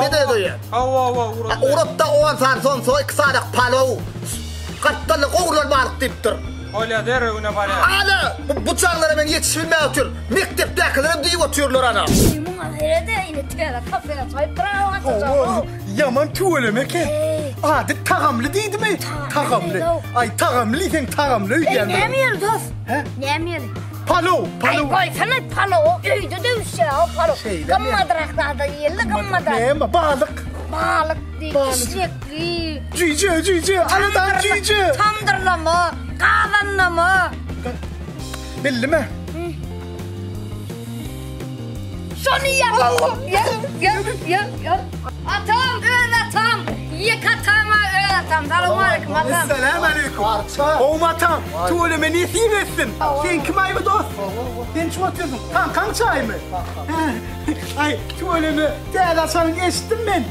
Ne dedi? Urupda 10 saat son 2 saat palov. Qattanlı qoğurlar balık deyipdir. Öyle der öne bana. Ana bu çağlara ben yetişbilmeye otur. Mekteptekilerim deyip oturuyorlar ana. Bunun ahirede yine tüyele kafaya sayıp duran Yaman tuğuleme ki. Adet tağamlı değildi mi? Tağamlı. Ay tağamlı sen tağamlı. Ne yemeyelim dost? Ne yemeyelim? Palov. Ay koysana palo. Öyde de üstüne o palo. Kammadraklarda yerli kammadrak. Ne ama balık. Balık değil, işlekli. Cüce. Aradan cüce. Tandırla mı? Kavanla mı? Belli mi? Şunu ya. Atam, öyle atam. Yek atama, öyle atam. Selamünaleyküm atam. Selamünaleyküm. Oğum atam. Tuğuleme ne etsin? Sen kim ayı dost? Sen kim atıyorsun? Kan çay mı? Ay tuğuleme. Değerli Hasan'ı geçtim ben.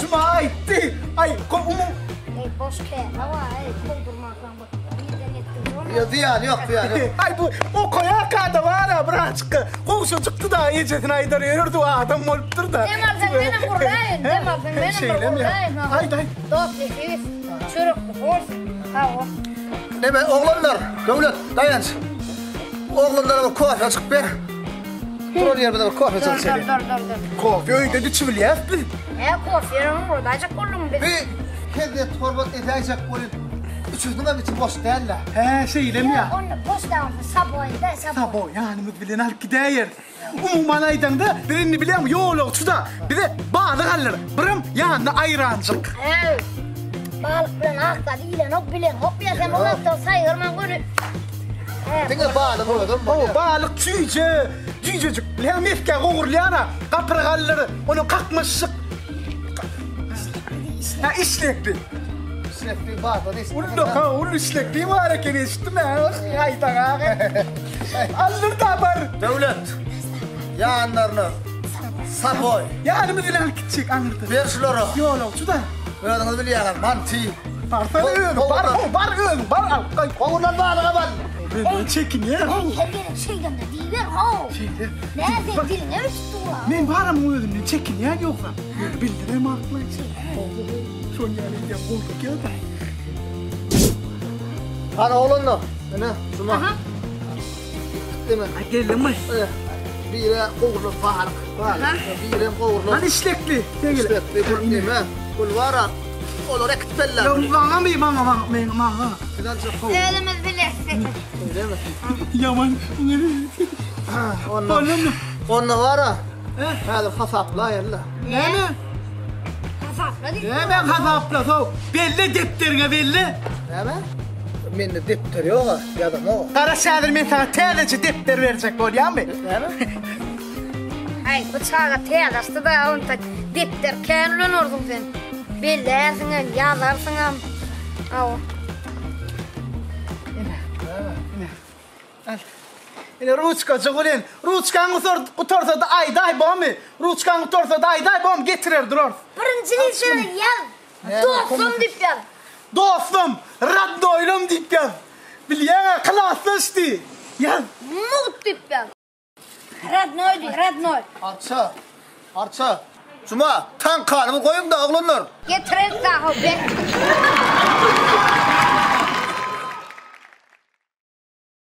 Cuma ayıttı. Ay umum. Boş ke. Hava doldurmaktan bak. Ya ziyan yok. Ay bu o koya kadar var ya bırakık. Koğuşu çıktı da iyicetin aydarıyordu adam oluptur da. Demazsan benim buradayım. Demazsan benim buradayım. Haydi. Dost bir çürüklü olsun. Hava. Ne be oğlanlar, Devlet, dayanç. Oğlanlara bir kahve açık ver. Durun yerine bir kahve açık seni. Dur. Kahve öyle de çivil ya. Kofiyenin buradayacak oğlum biz. Bir kedi torbat edecek koyun. Üçüzdüğüne biçim boş değerler. Şeylem ya. Onu boş davranma saboyda Sabo yani müdbilin halk gider. Umuman aydan da birini biliyorum yol uçuda. Bir de balık alır. Bırım yanına ayrancık. Evet. Balık bilen akla değilen hop bilen hop ya sen onu da sayırman görü. Denge balık oldum. Balık cücecik. Hem efke koğurlayana kapıra alır. Onu kalkmışık. İşlekli. İşlekli balık. Onun işlekliği var ya kene işittim ya. Haydan ağa. Alır da var. Devlet, yanlarını saboy. Yani müdbilin halk gidecek anırdı. Ver şuları. Yol uçuda. Öğreniniz biliyorlar, mantı. Barsan öğün, bar. Koğurlar balığa bal. Ben çekin ya. Her yerin şeyden de değil ha. Nerede diline mi tuttu la? Men varam öğünü çekin ya yoksa. Bildirem aklı. Son yani de bulduk ya da. Ana oğlanla. Ne? Cuma. Değil mi? Gelin mi? Biri koğurlu balık. Biri koğurlu. Hani işlekli. İşlekli kul değil mi? Kul var ha. Olur ekitbeller. Ya bana mı? Bana. Fidan çok koğur. Elimiz bilirsin. Değil mi? Yaman. Onunla var ha. Hadi kasapla yerle. Ne mi? Kasapla değil. Ne ben kasapla soğuk. Belli depterine belli. Ne mi? Mende depter yok ha. Ya da ne o? Kara şadır men sana tədəcə depter verecek ol ya mı? Ne mi? Ay bıçağa teylaştı da onu da dipter kendilen ordun sen. Billersin hem yazarsın hem. Al. Yine ruçkacı ulen. Ruçkanı tutarsa da ayday bomı. Ruçkanı tutarsa da ayday bom getirir durur. Birinciliği söyle ya. Dostum dipter. Dostum, raddoylum deyip gel. Bilyen klaslaştı. Ya. Mut dipter. Radnoy. Arça. Cuma, tan kanımı koyun da oğlanlar. Getirin daha be.